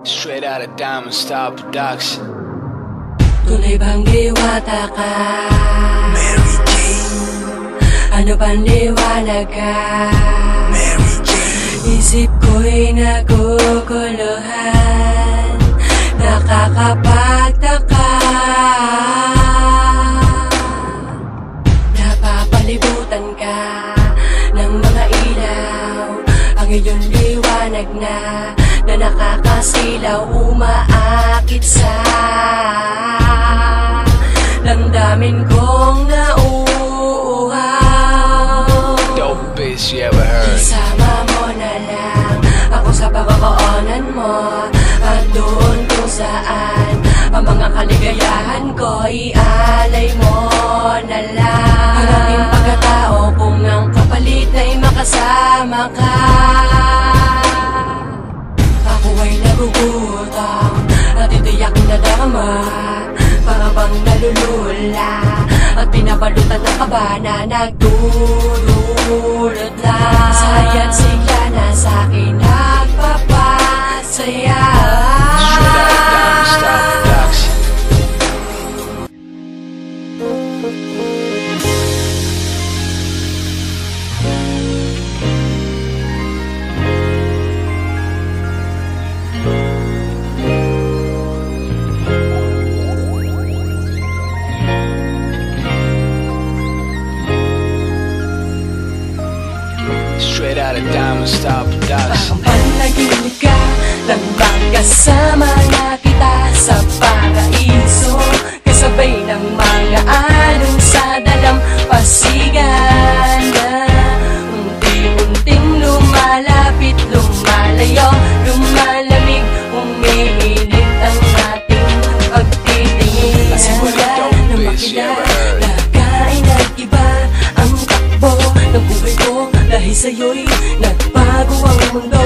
Straight out of Diamond Star Production. Tunay bang diwata ka? Mary Jane. Ano bang liwanag ka? Mary Jane. Isip ko'y naguguluhan, nakakapagtaka. Napapalibutan ka ng mga ilaw, ang iyong liwanag na nakakasilaw, umaakit sa damdamin kong nauuhaw. Dope bitch you ever heard. Isama mo na lang ako sa pagkakaanan mo, at doon kung saan ang mga kaligayahan ko ialay mo na lang. Ang ating pagkatao kung ang kapalit na'y makasama ka. Ako ay nagugutom at itiyak na dama, para bang nalulula at pinabalutan ng kaba na nagdudulot lang. Saya't sigla na sa'kin nagpapasaya. Straight out of Diamond Star Production. Straight out of Diamond Star Production. Parang panaginip ka nang magkasama na kita sa paraiso, kasabay ng mga alon sa dalampasigan na unti-unting lumalapit, lumalayo, lumalamig, umiinit ang ating pagtitingin. Simula na makilala ka ay nag-iba ang takbo ng buhay ko. Dahil sa'yo'y nagbago ang mundo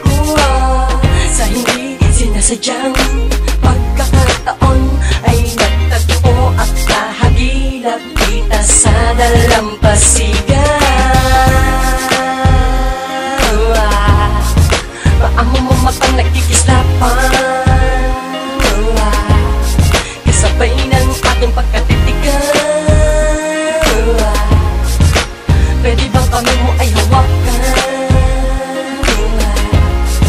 ko, sa hindi sinasadyang pagkakataon ay nagtagpo at kahagilap kita sa dalampasigan. Paamo mo matang nagkikislapan, kasabay ng ating pagkatitigan. Pwede bang kami mo ay hawakan?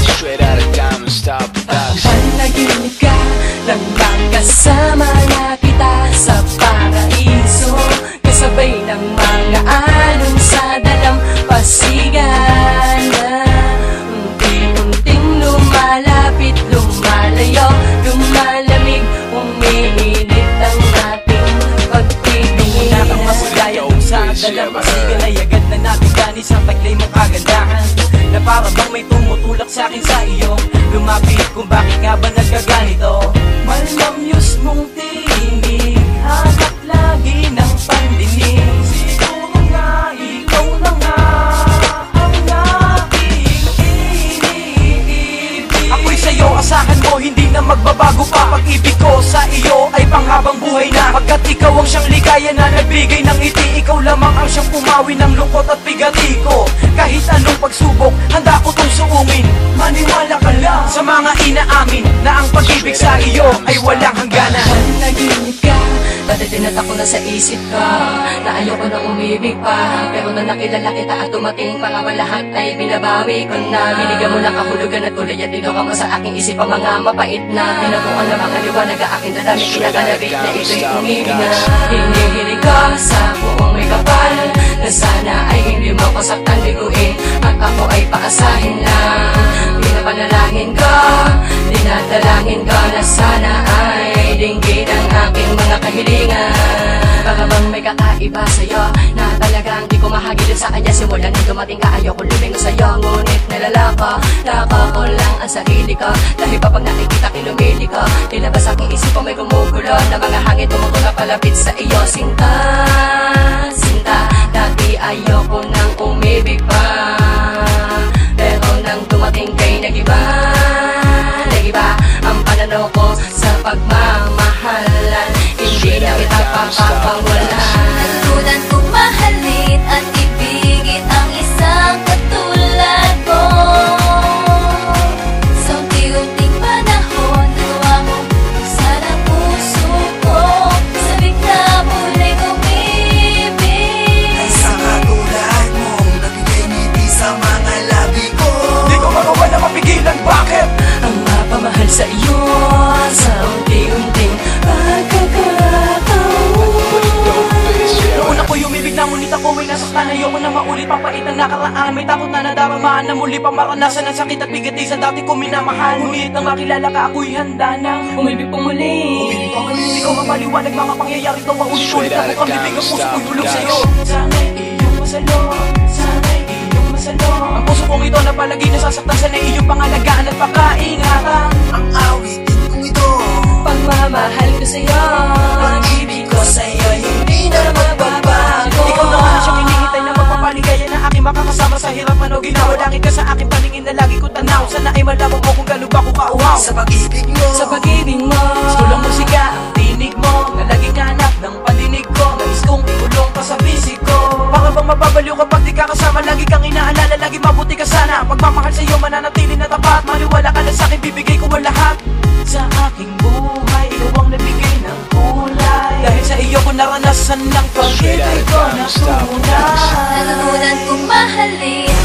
Straight out of Diamond Star Production. Panaginip ka nang magkasama na kita sa paraiso, kasabay ng mga alon sa dalampasigan na unti-unting lumalapit, lumalayo, lumalamig, umiinit ang ating pagtitingin. Wala kang masigaya dun sa dalampasigan ay agad na nabigani sa taglay mong kagandahan, na para bang may tumutulak sa akin sa iyo. Lumapit kung bakit nga ba nagkaganito. Malamyos mong tinig, hanap lagi ng pandinig. Siguro nga ikaw na nga ang aking iniibig. Ako'y sa'yo, asahan mo, hindi na magbabago pa. Pag-ibig ko sa iyo ay panghabang buhay na, pagkat ikaw ang siyang ligaya na nagbigay ng ngiti. Ikaw lamang ang siyang pumawi ng lungkot at bigati ko. Kahit anong pagsubok, handa ko tong suungin. Maniwala ka lang sa mga inaamin na ang pag-ibig sa iyo ay walang hangganan. Panaginip ka, dati tinatak ko na sa isip ko na ayoko na umibig pa, pero na nakilala kita at dumating pa nga ba lahat ay binabawi ko na. Binigyan mo ng kahulugan at kulay at dino ka mo sa aking isip ang mga mapait na pinabukan na mga liwanag ang aking dalamin. Kinakalabit na ito'y umibig na. Hinihilig ko sa buong may kapal na sana ay hindi mo ko saktang liguin at ako ay paasahin lang. Pinapanalangin ko, dinadalangin ko na sana ay dinggin ang aking mga kahilingan. Baka bang may kakaiba sa'yo na talagang di ko mahagilip sa kanya. Simula nang dumating ka ayoko lumingon sa'yo, ngunit nalalako, lako ko lang ang sarili ko. Dahil pa pag nakikita kilumili ko, nilabas aking isip ko may gumugulo na mga hangin tumutula palapit sa iyo. Sinta, sinta, dati ayoko nang umibig pa, pero nang dumating kay nagiba, nagiba ang pananaw ko sa pagmamahalan. Hindi na kita papapawalan. Nagtunan kong mahalin at ibigin ang isang katulad mo. Sa unti-unting panahon muli pang maranasan ang sakit at bigat sa dati ko minamahal. Ngunit nang makilala ka ako'y handa nang Umibig pa muli. Ikaw mapaliwanag mga pangyayari ito paulit-ulit na bukang bibig ang puso ko'y hulog sa'yo. Sana'y iyong masalo, sana'y iyong masalo. Ang puso kong ito na palagi nasasaktan, sana'y iyong pangalagaan at pakaingatan. Ang awitin kong ito, Pagmamahal ko sa'yo, Pag-ibig ko sa'yo hindi na magbabago. Ikaw na nga siyang hinihintay na magpapaligaya na aking makakasama sa hirap man o ginawa. Lagi ka sa aking paningin na lagi ko tanaw. Sana ay malaman mo kung gano'n ba ko kauhaw. sa pag-ibig mo, sa pag-ibig mo. Tulong musika, ang tinig mo na laging hanap ng pandinig ko. Nais kong ikulong ka sa bisig ko. Para bang mababaliw kapag di ka kasama. Lagi kang inaalala, lagi mabuti ka sana. Pagmamahal sa'yo mananatili na tapat. Maniwala ka lang sa'kin, bibigay ko ang lahat. Sa aking buhay, ikaw ang nagbigay ng kulay. Dahil sa iyo ko naranasan ng pag-ibig ko na tunay. Natutunan kong mahalin.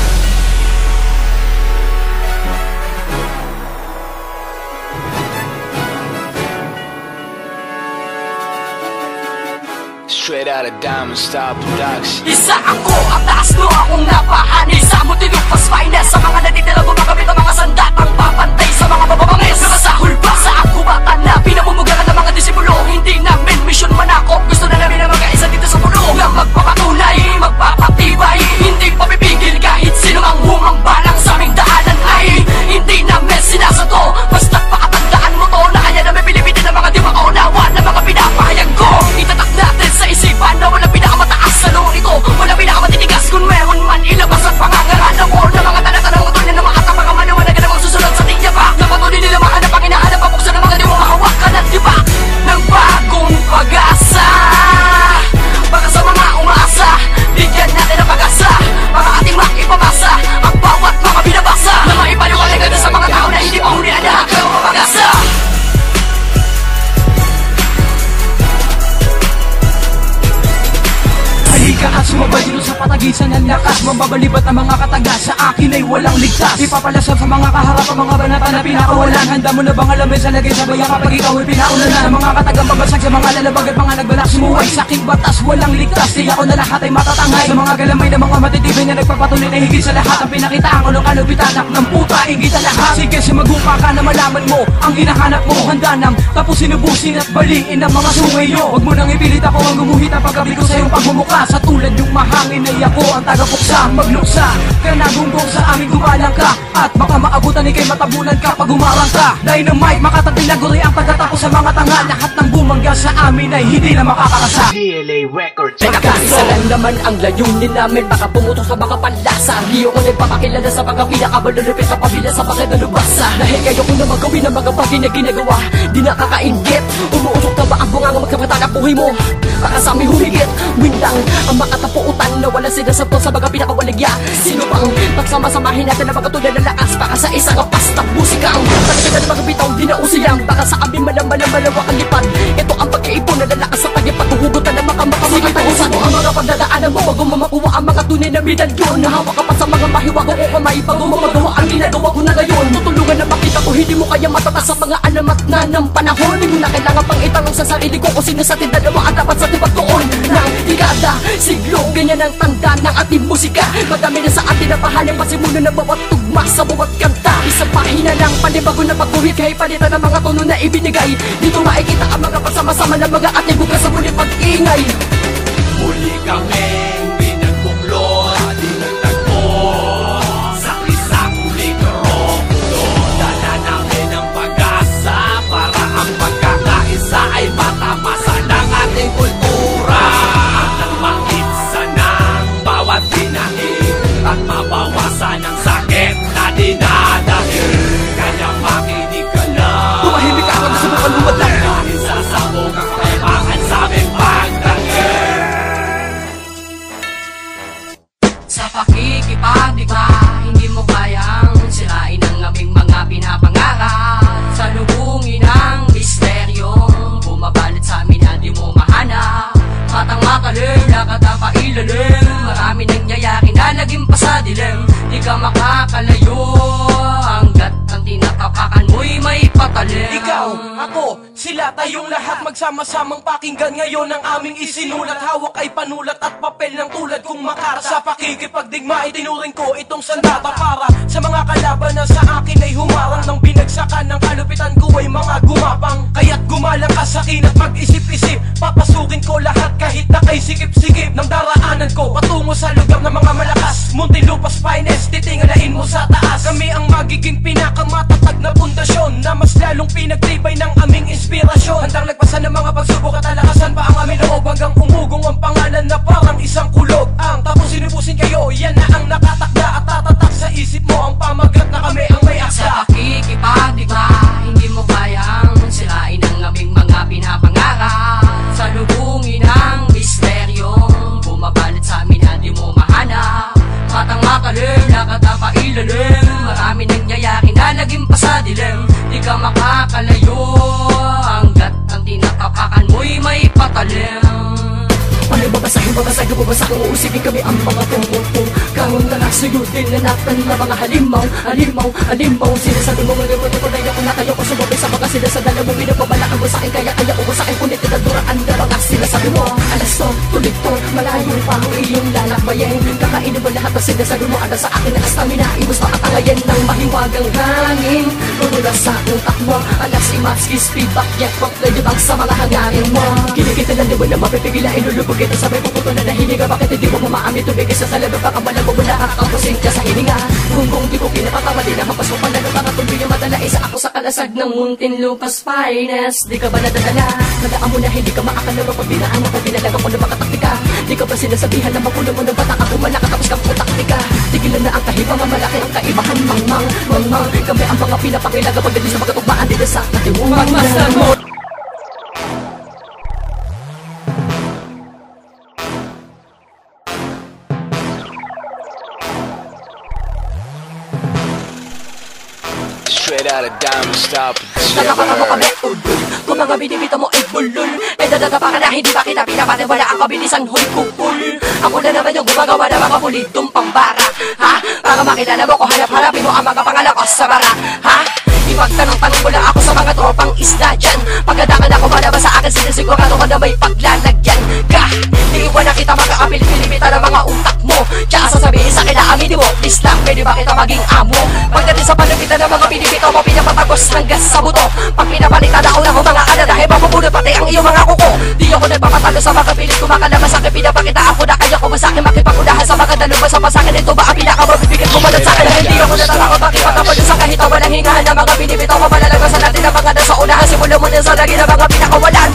Straight out of Diamond Star Productions. Isa ako at taas no akong napahani sa multilupas finance. Sa mga natitira gumagamit ang mga sandatang papantay sa mga bababangis. Nakasahol ba sa ako bata na pinamumugaran ng mga disipulo? Hindi namin mission manakop. Gusto na namin na magkaisa dito sa pulo. Na magpapatunay, magpapatibay. Hindi papipigil kahit sino ang humambalang sa aming daanan ay hindi namin sinasato. Basta't pakatandaan mo to na kaya namin pilipitin ng mga di makaunawa na mga pinapahayag ko. Itatak natin sa isipan na walang pinakamataas sa loob ito. Walang pinakamatitigas kung meron man ilabas at pangangaran ako ng mga tanatanang utol na mga kapag maniwalagan ang susunod sa tinya pa. Napatuloy nila mahanap ang hinahanap ang buksan ng mga di mo mahawakan at diba ng bagong pag-asa. Baka sa mga umaasa, bigyan natin ang pag-asa para ating maipamasa ang bawat mga binabasa na maipaliwalagan sa mga tao na hindi pa huli ang lahat ng pag-asa. Halika at sumabay dito sa patagisan ng lakas. Mambabalibat ang mga kataga, sa akin ay walang ligtas. Ipapalasap sa mga kaharap ang mga banata na pinakawalan. Handa mo na bang alamin sa lagay sabay kapag ikaw ay pinauna na? Ang mga katagang babasag sa mga lalabag at mga nagbalak sumuway. Sa aking batas walang ligtas, di ako na lahat ay matatangay. Sa mga galamay na mga matitibay na nagpapatuloy na higit sa lahat. Ang pinakita ang ulong kalupitanak ng puta, higit sa lahat. Sige sumagupa ka na malaman mo ang hinahanap mo. Handa nang tapusin, ubusin at baliin ang mga sungay nyo. Huwag mo nang ipilit ako ang gumuhit ang paggabi ko sa iyong pagmumukha. Sa tulad yung mahangin ay ako ang tagapuksa. Magluksa ka na gunggong sa amin gumalang ka. At baka maabutan ikay matabunan ka pag umarang ka. Dynamite makatabilaguri ang pagkatapos sa mga tanga. Lahat ng bumangga sa amin ay hindi na makakakasa. DLA Records. Isa lang naman ang layunin namin. Baka pumutok sa mga panlasa. Hindi ako nagpapakilala sa mga pinakabalulupit sa pabila sa pakinalubasa. Dahil kayo ko na magawin ang mga bagay na ginagawa. Di nakakaingit. Umuusok na ba ang bunga ng magkapatanap buhay mo? Baka sa amin humigit. Windang ang makatapuutan na wala sinasabto sa mga pinakawaligya. Sino bang pagsama-samahin natin ang mga tulad ng lakas? Baka sa isang kapas na musikang pagkita ng mga bitaw di na usiyang. Baka sa amin malawak ang lipad. Ito ang pagkaipon na lalakas sa taging paghuhugutan ng makamakamakita. Tagusan mo ang mga pagdadaanan mo. Bago mamakuha ang mga tunay na medalyon. Nahawak ka pa sa mga mahiwago o kamay. Bago mamagawa ang ginagawa ko na ngayon. Tutulungan na makita ko hindi mo kaya matatas sa mga alamat na ng panahon. Hindi mo na kailangan pang itanong sa sarili ko kung sino sa tinda na ang dapat sa tibagtuon ng dekada, siglo, ganyan ang tanda ng ating musika. Madami na sa atin na pahalang pasimulo ng bawat tugma sa bawat kanta. Isang pahina ng panibago na pagkuhit kay palitan ng mga tono na ibinigay. Dito makikita ang mga pasama-sama ng mga ating bukas sa muli pag-ingay. Muli kaming pinagbuklod at dinagtagpo sa isang mikropono. Dala namin ang pag-asa para ang pagkakaisa ay matamasan ng ating kultura. At ang makitsa ng bawat pinahig at mabawasan ang sakit na dinadahil. Kaya makinig ka lang. Tumahimik ka kung subukan lumadang. Dahil sasabog ang kailangan sa aming pagdahil. tayong lahat magsama-samang pakinggan ngayon ang aming isinulat. Hawak ay panulat at papel ng tulad kong Makata. Sa pakikipagdigma itinuring ko itong sandata para sa mga kalaban na sa akin ay humarang. Nang binagsakan ng kalupitan ko ay mga gumapang. Kaya't gumalang ka sa akin at mag-isip-isip. Papasukin ko lahat kahit na kay sikip-sikip ng daraanan ko patungo sa lugar ng mga malakas. Muntinlupa's finest, titingalain mo sa taas. Kami ang magiging pinakamatatag na pundasyon na mas lalong pinagtibay ng aming inspirasyon. Handang lagpasan ng mga pagsubok at alakasan pa ang aming loob hanggang umugong ang pangalan na parang isang kulog. Ang tapos sinubusin kayo, yan na ang nakatakda at tatatak sa isip mo ang pamagat na kami ang may Sa akda. pakikipagdigma, hindi mo kayang sirain ang aming mga pinapangarap. Salubungin ang misteryong bumabalot sa amin na di mo mahanap. Matang matalim, nakatapailalim, marami nangyayari na naging pasadilim. Di ka makakalayo hanggat ang tinatapakan mo'y may patalim. Ano babasahin, babasahin, uusipin kami ang mga tumupo. Karoon na nagsuyutin na natan na mga halimaw. Sinasabi mo ngayon, patutunay ako na kayo ko sumabay sa mga sinasadala mo. Binababalakan mo sa akin, kaya ko sa akin. Kunit na duraan na mga sinasabi mo. Alas to, tulig to, malayo pa ang iyong lalakbayin. Kakainin mo lahat ang sinasabi mo. Ada sa akin na astamina, ibus makatangayan ng mahiwagang hangin. Tunula sa aking takbo, alas imatski, speed back, yak pop, ladibang sa mga hangarin mo. Kinikita lang di mo na mapipigila, ilulubog ito sabay puputo na nahininga. Bakit hindi mo mamaamin tubig isa sa labag? Baka malabo mo nakakapusin ka sa hininga. Kung di ko pinapatawa, di na mapasukan na mga tuloy yung madala. Isa ako sa kalasag ng Muntinlupa's finest. Di ka ba nadadala? Nadaan mo na hindi ka makakalaro pag binaan ako. Binalaga ko na makataktika. Di ka ba sinasabihan na mapuno mo ng batang ako man nakatapos kang putaktika. Tigilan na ang kahibang, malaki ang kaibahan. Mangmang kami ang mga pinapakilaga pagdating sa magkatugmaan dito sa katiwang masamo. Straight out of Diamond Star Production. Nakakala mo kami, ulul. Kung mga binibita mo ay bulol, eh dadadapa ka na hindi ba kita pinapatiwala ang kabilisan, huy kupul. Ako na naman yung gumagawa ng mga pulitong pambara, ha? Para makilala mo ko, hanap-hanapin mo ang mga pangalakos sa bara, ha? Ipagtanong-tanong ko lang ako sa mga tropang isla dyan. Pagkadakan ako malabas sa akin, sinisigurado ko na may paglalagyan ka. Iiwan na kita makakapil-pilipita ng mga utak mo. Tsaka sasabihin sa kila, aminin mo, please lang, pwede ba kita maging amo? Pagdating sa palupitan ng mga pinipito mo, pinapatagos ng gas sa buto. Pag pinapalitan ako ng mga ala, dahil mapupulot pati ang iyong mga kuko. Di ako nagpapatalo sa mga pilit, kumakalabas sa akin, pinapakita ako na kaya ko ba sa akin makipagunahan sa mga dalubas sa pasakin. Ito ba ang pinakamabibigyan ko balot sa akin? Hindi ako natatakot makipagkapalo sa kahit walang hingahan ng mga pinipito mo. Malalagpasan natin ang mga nasa unahan, simulan mo din sa lagi ng mga pinakawalaan.